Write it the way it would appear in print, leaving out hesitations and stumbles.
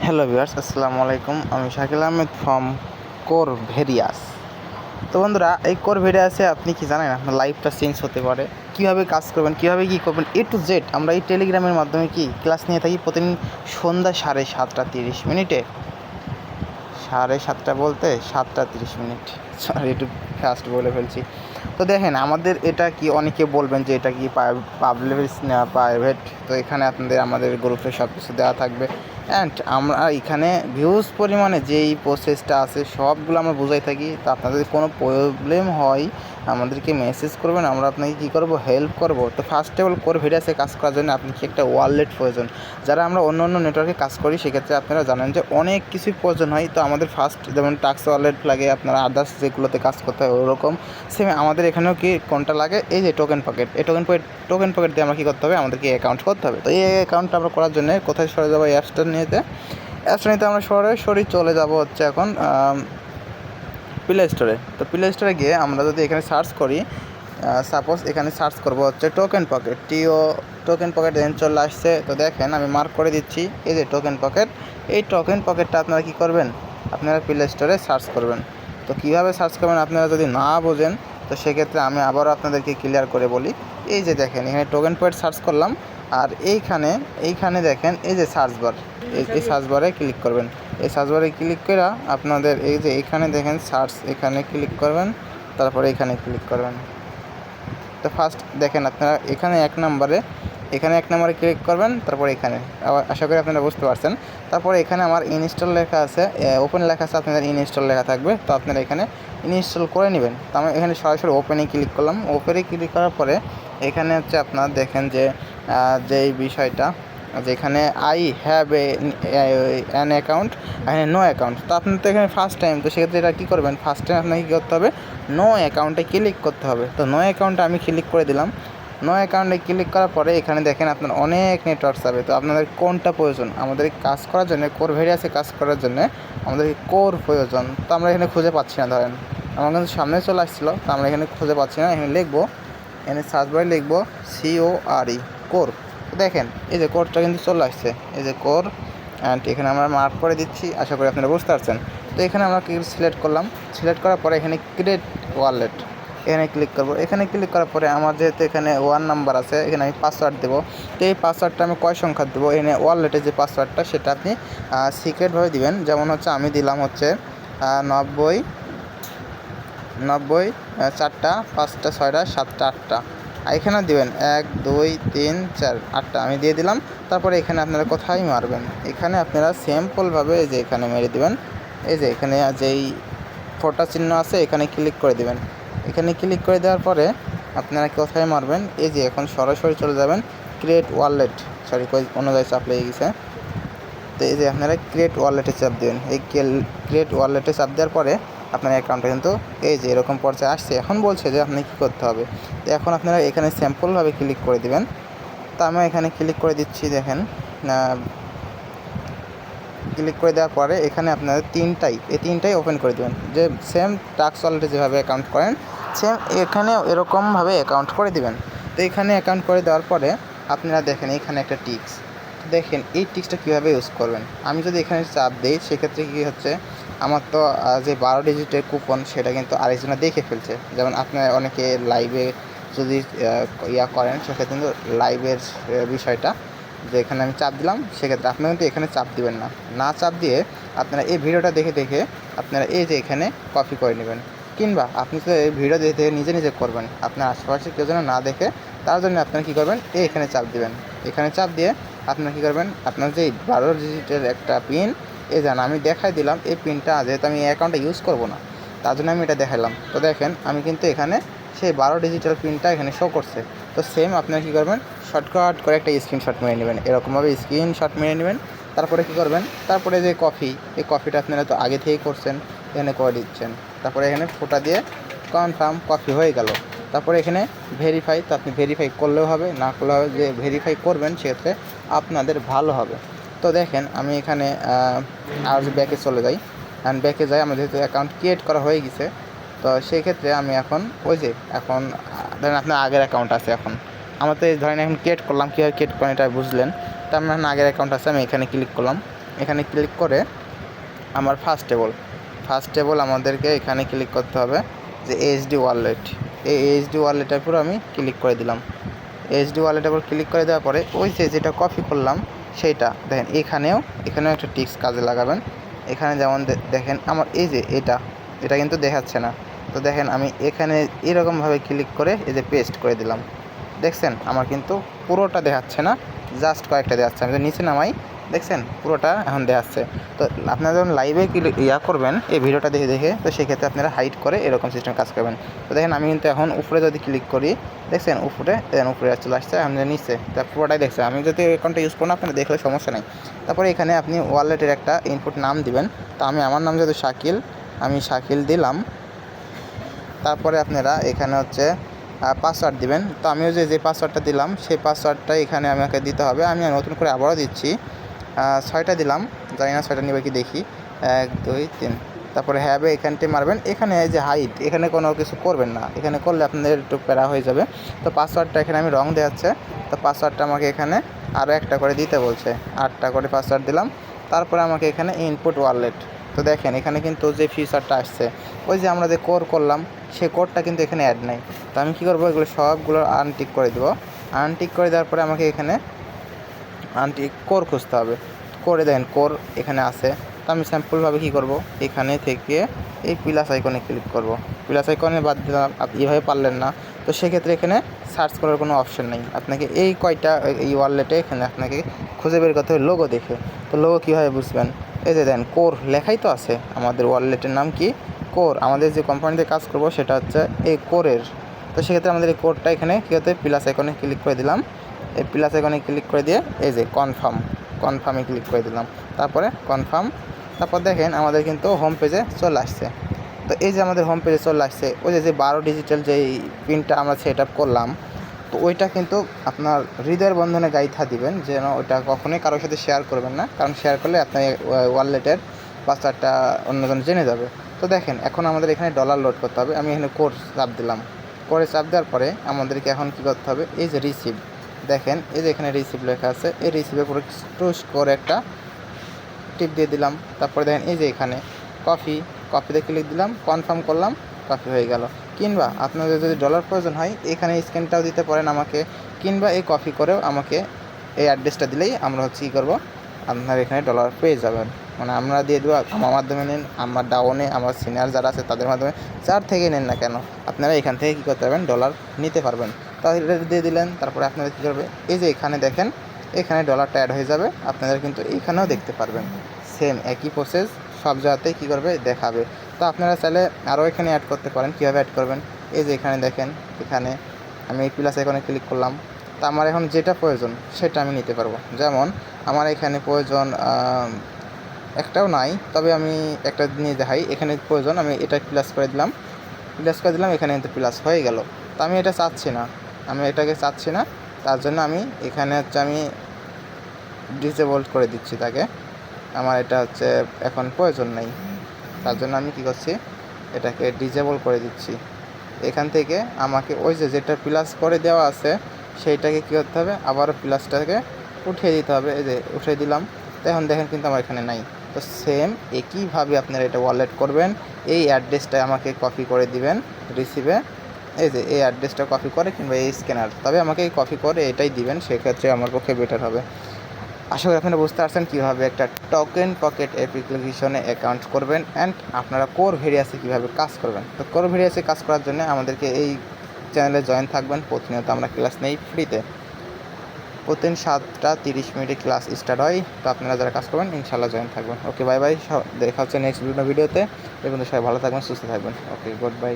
Hello viewers, আসসালামু আলাইকুম। আমি Shakil Ahmed from core various. তো বন্ধুরা, এই কোর ভেরিয়াসে আপনি কি জানেন আপনার লাইফটা চেঞ্জ হতে পারে, কীভাবে কাজ করবেন, কীভাবে কী করবেন, এ টু জেড আমরা এই টেলিগ্রামের মাধ্যমে কি ক্লাস নিয়ে থাকি প্রতিদিন সন্ধ্যা 7:30 7:30 বলতে 7:30, সরি একটু ফাস্ট বলে ফেলছি। তো দেখেন, আমাদের এটা কি অনেকে বলবেন যে এটা কি পাবলিক না প্রাইভেট। তো এখানে আমাদের গ্রুপে সব কিছু দেওয়া থাকবে, অ্যান্ড আমরা এখানে ভিউজ পরিমাণে যেই প্রসেসটা আছে সবগুলো আমরা বুঝাই থাকি। তো আপনাদের যদি কোনো প্রবলেম হয় আমাদেরকে মেসেজ করবেন, আমরা আপনাকে কী করবো, হেল্প করব। তো ফার্স্ট অফ অল কোর ভেরিয়াসে কাজ করার জন্য আপনি কি একটা ওয়ালেট প্রয়োজন। যারা আমরা অন্য অন্য নেটওয়ার্কে কাজ করি সেক্ষেত্রে আপনারা জানেন যে অনেক কিছুই প্রয়োজন হয়। তো আমাদের ফার্স্ট যেমন টাক্স ওয়ালেট লাগে, আপনারা আদার্স যেগুলোতে কাজ করতে হয় ওরকম সেম আমাদের এখানেও কি কোনটা লাগে, এই যে টোকেন পকেট। এই টোকেন পকেট দিয়ে আমরা কী করতে হবে, আমাদেরকে অ্যাকাউন্ট করতে হবে। তো এই অ্যাকাউন্টটা আমরা করার জন্য কোথায় সরে যাবো, অ্যাপসটা নিতে আমরা সরাসরি চলে যাব হচ্ছে এখন প্লে স্টোরে। তো প্লে স্টোরে গিয়ে আমরা যদি এখানে সার্চ করি, সাপোজ এখানে সার্চ করব হচ্ছে টোকেন পকেট, টোকেন পকেট দেন চলে আসছে। তো দেখেন আমি মার্ক করে দিচ্ছি, এই যে টোকেন পকেট। এই টোকেন পকেটটা আপনারা কী করবেন, আপনারা প্লে স্টোরে সার্চ করবেন। তো কীভাবে সার্চ করবেন আপনারা যদি না বোঝেন, তো সেক্ষেত্রে আমি আবারও আপনাদেরকে ক্লিয়ার করে বলি। এই যে দেখেন, এখানে টোকেন পয়েন্ট সার্চ করলাম, আর এইখানে দেখেন এই যে সার্চ বার, এই সার্চ বারে ক্লিক করবেন। এই সার্চ বারে ক্লিক করে আপনাদের এই যে এখানে দেখেন সার্চ, এখানে ক্লিক করবেন, তারপরে এখানে ক্লিক করবেন। তো ফার্স্ট দেখেন আপনারা এখানে এক নম্বরে ক্লিক করবেন, তারপরে এখানে আশা করি আপনারা বুঝতে পারছেন। তারপরে এখানে আমার ইনস্টল লেখা আছে, ওপেন লেখা আছে, আপনাদের ইনস্টল লেখা থাকবে। তো আপনারা এখানে ইনস্টল করে নেবেন। তো আমি এখানে সরাসরি ওপেনে ক্লিক করলাম। ওপেনে ক্লিক করার পরে এখানে হচ্ছে আপনারা দেখেন যে যেই বিষয়টা, যেখানে আই হ্যাভ অ্যান অ্যাকাউন্ট, এখানে নো অ্যাকাউন্ট। তো আপনার তো এখানে ফার্স্ট টাইম, তো সেক্ষেত্রে এটা কী করবেন, ফার্স্ট টাইম আপনাকে কী করতে হবে, নো অ্যাকাউন্টে ক্লিক করতে হবে। তো নো অ্যাকাউন্টে আমি ক্লিক করে দিলাম। নো অ্যাকাউন্টে ক্লিক করার পরে এখানে দেখেন আপনার অনেক নেটওয়ার্ক যাবে। তো আপনাদের কোনটা প্রয়োজন, আমাদের কাজ করার জন্য কোর ভেরিয়াসে কাজ করার জন্য আমাদের কোর প্রয়োজন। তো আমরা এখানে খুঁজে পাচ্ছি না, ধরেন আমার কিন্তু সামনে চলে আসছিলো, তো আমরা এখানে খুঁজে পাচ্ছি না। এখানে লিখবো, এখানে সার্চ বারে লিখবো CORE, কোর। দেখেন এই যে কোরটা কিন্তু চলে আসছে, এই যে কোর, অ্যান্ড এখানে আমরা মার্ক করে দিচ্ছি। আশা করি আপনারা বুঝতে পারছেন। তো এখানে আমরা সিলেক্ট করলাম, সিলেক্ট করার পরে এখানে ক্রিয়েট ওয়ালেট, এখানে ক্লিক করবো। এখানে ক্লিক করার পরে আমার যেহেতু এখানে 1 নাম্বার আছে, এখানে আমি পাসওয়ার্ড দেবো। তো এই পাসওয়ার্ডটা আমি কয় সংখ্যা দেবো, এখানে ওয়ালেটের যে পাসওয়ার্ডটা সেটা আপনি সিক্রেটভাবে দিবেন। যেমন হচ্ছে আমি দিলাম হচ্ছে 90 4টা 5টা 6টা 7টা 8টা। এখানে দিবেন 1 2 3 4 8টা আমি দিয়ে দিলাম। তারপরে এখানে আপনারা কোথায় মারবেন, এখানে আপনারা সিম্পলভাবে এই যে এখানে মেরে দিবেন। এই যে এখানে যেই ফোঁটা চিহ্ন আছে এখানে ক্লিক করে দিবেন। এখানে ক্লিক করে দেওয়ার পরে আপনারা কোথায় মারবেন, এই যে এখন সরাসরি চলে যাবেন ক্রিয়েট ওয়ালেট, সরি অন্য জায়গায় চাপ লেগে গেছে। তো এই যে আপনারা ক্রিয়েট ওয়ালেটে চাপ দেবেন। এই ক্রিয়েট ওয়ালেটে চাপ দেওয়ার পরে আপনার অ্যাকাউন্টে কিন্তু এই যে এরকম পর্যায়ে আসছে। এখন বলছে যে আপনি কী করতে হবে। তো এখন আপনারা এখানে স্যাম্পলভাবে ক্লিক করে দিবেন। তো আমি এখানে ক্লিক করে দিচ্ছি। দেখেন ক্লিক করে দেওয়ার পরে এখানে আপনারা তিনটাই ওপেন করে দেবেন। যে সেম টাক্স ওয়ালেটে যেভাবে অ্যাকাউন্ট করেন সেম এখানেও এরকমভাবে অ্যাকাউন্ট করে দিবেন। তো এখানে অ্যাকাউন্ট করে দেওয়ার পরে আপনারা দেখেন এখানে একটা টিক্স, দেখেন এই টিক্সটা কীভাবে ইউজ করবেন। আমি যদি এখানে চাপ দিই সেক্ষেত্রে কী হচ্ছে, আমার তো যে 12 ডিজিটের কুপন সেটা কিন্তু আরেকজনে দেখে ফেলছে। যেমন আপনারা অনেকে লাইভে যদি করেন সেক্ষেত্রে কিন্তু লাইভের বিষয়টা যে এখানে আমি চাপ দিলাম, সেক্ষেত্রে আপনারা কিন্তু এখানে চাপ দিবেন না চাপ দিয়ে আপনারা এই ভিডিওটা দেখে আপনারা এই যে এখানে কপি করে নেবেন। কিংবা আপনি তো এই ভিডিও দেখে নিজে করবেন, আপনার আশেপাশে কেউ যেন না দেখে, তার জন্য আপনারা কী করবেন, এখানে চাপ দিবেন। এখানে চাপ দিয়ে আপনারা কী করবেন, আপনার যে 12 ডিজিটের একটা পিন, জান আমি দেখাই দিলাম। এই পিনটা যেহেতু আমি এই অ্যাকাউন্টে ইউজ করব না, তার জন্য আমি এটা দেখালাম। তো দেখেন আমি কিন্তু এখানে সেই 12 ডিজিটাল পিনটা এখানে শো করছে। তো সেম আপনারা কী করবেন, শর্টকাট করে একটা স্ক্রিনশট মেরে নেবেন, এরকমভাবে স্ক্রিনশট মেরে নেবেন। তারপরে কী করবেন, তারপরে যে এই কপিটা আপনারা তো আগে থেকেই করছেন, এখানে করে দিচ্ছেন। তারপরে এখানে ফোঁটা দিয়ে কনফার্ম কপি হয়ে গেল। তারপরে এখানে ভেরিফাই, তো আপনি ভেরিফাই করলেও হবে, না করলেও হবে। যে ভেরিফাই করবেন সেক্ষেত্রে আপনাদের ভালো হবে। তো দেখেন আমি এখানে আর ব্যাকে চলে যাই, অ্যান্ড ব্যাকে যাই। আমার যেহেতু অ্যাকাউন্ট ক্রিয়েট করা হয়ে গেছে, তো সেই ক্ষেত্রে আমি এখন এখন ধরেন আপনার আগের অ্যাকাউন্ট আছে। এখন আমার তো ধরেন এখন ক্রিয়েট করলাম, কীভাবে ক্রিয়েট করেন এটা বুঝলেন। তো আমার আগের অ্যাকাউন্ট আছে, আমি এখানে ক্লিক করলাম। এখানে ক্লিক করে আমার ফার্স্ট টেবল আমাদেরকে এখানে ক্লিক করতে হবে যে এইচডি ওয়ালেট, এই এইচডি ওয়ালেটের উপর আমি ক্লিক করে দিলাম। এইচডি ওয়ালেটের উপর ক্লিক করে দেওয়ার পরে ওই যে যেটা কপি করলাম সেইটা দেখেন এখানেও একটা টিক্স কাজে লাগাবেন। এখানে যেমন দেখেন আমার এই যে এটা কিন্তু দেখাচ্ছে না। তো দেখেন আমি এখানে এরকমভাবে ক্লিক করে এই যে পেস্ট করে দিলাম। দেখছেন আমার কিন্তু পুরোটা দেখাচ্ছে না, জাস্ট কয়েকটা দেখাচ্ছে। আমি তো নিচে নামাই, দেখছেন পুরোটা এখন দেখাচ্ছে। তো আপনারা যখন লাইভে করবেন এই ভিডিওটা দেখে তো সেক্ষেত্রে আপনারা হাইড করে এরকম সিস্টেম কাজ করবেন। তো দেখেন আমি কিন্তু এখন উপরে যদি ক্লিক করি, দেখছেন উপরে চলে আসছে, আমাদের নিচে তা পুরোটাই দেখছে। আমি যদি অ্যাকাউন্টটা ইউজ করেন আপনারা দেখলে সমস্যা নেই। তারপরে এখানে আপনি ওয়ালেটের একটা ইনপুট নাম দিবেন। তো আমার নাম যেহেতু শাকিল, আমি শাকিল দিলাম। তারপরে আপনারা এখানে হচ্ছে পাসওয়ার্ড দিবেন। তো আমিও যে পাসওয়ার্ডটা দিলাম সেই পাসওয়ার্ডটা এখানে আমাকে দিতে হবে। আমি নতুন করে আবারও দিচ্ছি, 6টা দিলাম, জানি না 6টা নিবে কি দেখি, 1 2 3। তারপরে হ্যাবে এখানটি মারবেন। এখানে যে হাইট এখানে কোনো কিছু করবেন না, এখানে করলে আপনাদের একটু প্যারা হয়ে যাবে। তো পাসওয়ার্ডটা এখানে আমি রং দেওয়াচ্ছে, তো পাসওয়ার্ডটা আমাকে এখানে আরও একটা করে দিতে বলছে, 8টা করে পাসওয়ার্ড দিলাম। তারপরে আমাকে এখানে ইনপুট ওয়ালেট। তো দেখেন এখানে কিন্তু যে ফিচারটা আসছে ওই যে আমরা যে কোর করলাম সেই কোডটা কিন্তু এখানে অ্যাড নাই। তো আমি কী করবো, এগুলো সবগুলো আনটিক করে দেবো। আনটিক করে দেওয়ার পরে আমাকে এখানে আনটিক কোর খুঁজতে হবে। করে দেখেন কোর এখানে আছে। তো আমি স্যাম্পলভাবে কী করব, এখানে থেকে এই প্লাস আইকনে ক্লিক করব। প্লাস আইকনে বাদ দিলাম, আপনি এভাবে পারলেন না, তো সেক্ষেত্রে এখানে সার্চ করার কোনো অপশন নেই। আপনাকে এই কয়টা এই ওয়ালেটে এখানে আপনাকে খুঁজে বের করতে হবে লোগো দেখে। তো লোগো কীভাবে বুঝবেন, এই যে দেন কোর লেখাই তো আছে, আমাদের ওয়ালেটের নাম কি কোর। আমাদের যে কোম্পানিতে কাজ করব সেটা হচ্ছে এই কোরের। তো সেক্ষেত্রে আমাদের এই কোডটা এখানে কী হতে প্লাস আইকনে ক্লিক করে দিলাম। এই প্লাস আইকনে ক্লিক করে দিয়ে এই যে কনফার্মে ক্লিক করে দিলাম। তারপরে কনফার্ম। তারপর দেখেন আমাদের কিন্তু হোম পেজে চলে আসছে। তো এই যে আমাদের হোম পেজে চলে আসছে, ওই যে 12 ডিজিটাল যেই পিনটা আমরা সেট আপ করলাম, তো ওইটা কিন্তু আপনার হৃদয়ের বন্ধনে গাইথা দিবেন, যেন ওইটা কখনোই কারোর সাথে শেয়ার করবেন না, কারণ শেয়ার করলে আপনার ওয়ালেটের পাসওয়ার্ডটা অন্যজন জেনে যাবে। তো দেখেন এখন আমাদের এখানে ডলার লোড করতে হবে। আমি এখানে কোড চাপ দিলাম। কোডে চাপ দেওয়ার পরে আমাদেরকে এখন কী করতে হবে, এই যে রিসিভ, দেখেন এই যে এখানে রিসিভ লেখা আছে, এই রিসিভের পুরো টুস করে একটা টিপ দিয়ে দিলাম। তারপরে দেখেন এই যে এখানে কপিতে ক্লিক দিলাম, কনফার্ম করলাম, কপি হয়ে গেল। কিংবা আপনাদের যদি ডলার প্রয়োজন হয় এখানে স্ক্যানটাও দিতে পারেন আমাকে, কিংবা এই কপি করেও আমাকে এই অ্যাড্রেসটা দিলেই আমরা হচ্ছে কী করবো, আপনার এখানে ডলার পেয়ে যাবেন। মানে আমরা দিয়ে দেবো, আমার মাধ্যমে নেন, আমার ডাউনে আমার সিনিয়র যারা আছে তাদের মাধ্যমে, যার থেকে নেন না কেন আপনারা এখান থেকে কী করতে পারবেন, ডলার নিতে পারবেন। তাহলে দিয়ে দিলেন। তারপরে আপনারা কী করবে, এই যে এখানে দেখেন এখানে ডলারটা অ্যাড হয়ে যাবে, আপনারা কিন্তু এইখানেও দেখতে পারবেন। সেম একই প্রসেস সব জায়গাতেই কী করবে, দেখাবে। তো আপনারা চাইলে আরও এখানে অ্যাড করতে পারেন। কীভাবে অ্যাড করবেন, এই যে এখানে দেখেন, এখানে আমি এই প্লাস আইকনে ক্লিক করলাম। তো আমার এখন যেটা প্রয়োজন সেটা আমি নিতে পারবো। যেমন আমার এখানে প্রয়োজন একটাও নাই, তবে আমি একটা নিয়ে দেখাই। এখানে প্রয়োজন, আমি এটা প্লাস করে দিলাম, এখানে কিন্তু প্লাস হয়ে গেল। তো আমি এটা চাচ্ছি না, তার জন্য আমি এখানে হচ্ছে আমি ডিসেবল করে দিচ্ছি তাকে। আমার এটা হচ্ছে এখন প্রয়োজন নেই, তার জন্য আমি কী করছি, এটাকে ডিসেবল করে দিচ্ছি। এখান থেকে আমাকে ওই যে যেটা প্লাস করে দেওয়া আছে সেইটাকে কী করতে হবে, আবারও প্লাসটাকে উঠিয়ে দিতে হবে। এই যে উঠিয়ে দিলাম। তো এখন দেখেন কিন্তু আমার এখানে নাই। তো সেম একইভাবে আপনারা এটা ওয়ালেট করবেন। এই অ্যাড্রেসটা আমাকে কপি করে দিবেন রিসিভে, এই যে এই অ্যাড্রেসটা কপি করে, কিংবা এই স্ক্যানার, তবে আমাকে এই কপি করে এটাই দিবেন, সেক্ষেত্রে আমার পক্ষে বেটার হবে। আশা করি আপনারা বুঝতে পারছেন কীভাবে একটা টোকেন পকেট অ্যাপ্লিকেশনে অ্যাকাউন্ট করবেন অ্যান্ড আপনারা কোর ভেরিয়াসে কীভাবে কাজ করবেন। তো কোর ভেরিয়াসে কাজ করার জন্য আমাদেরকে এই চ্যানেলে জয়েন থাকবেন। প্রতিনিয়ত আমরা ক্লাস নেই ফ্রিতে, প্রতিদিন 7টা 30 মিনিটে ক্লাস স্টার্ট হয়। তো আপনারা যারা কাজ করবেন ইনশাআল্লাহ জয়েন থাকবেন। ওকে বাই বাই, দেখা হচ্ছে নেক্সট ভিডিওতে। এবং সবাই ভালো থাকবেন, সুস্থ থাকবেন। Okay good bye.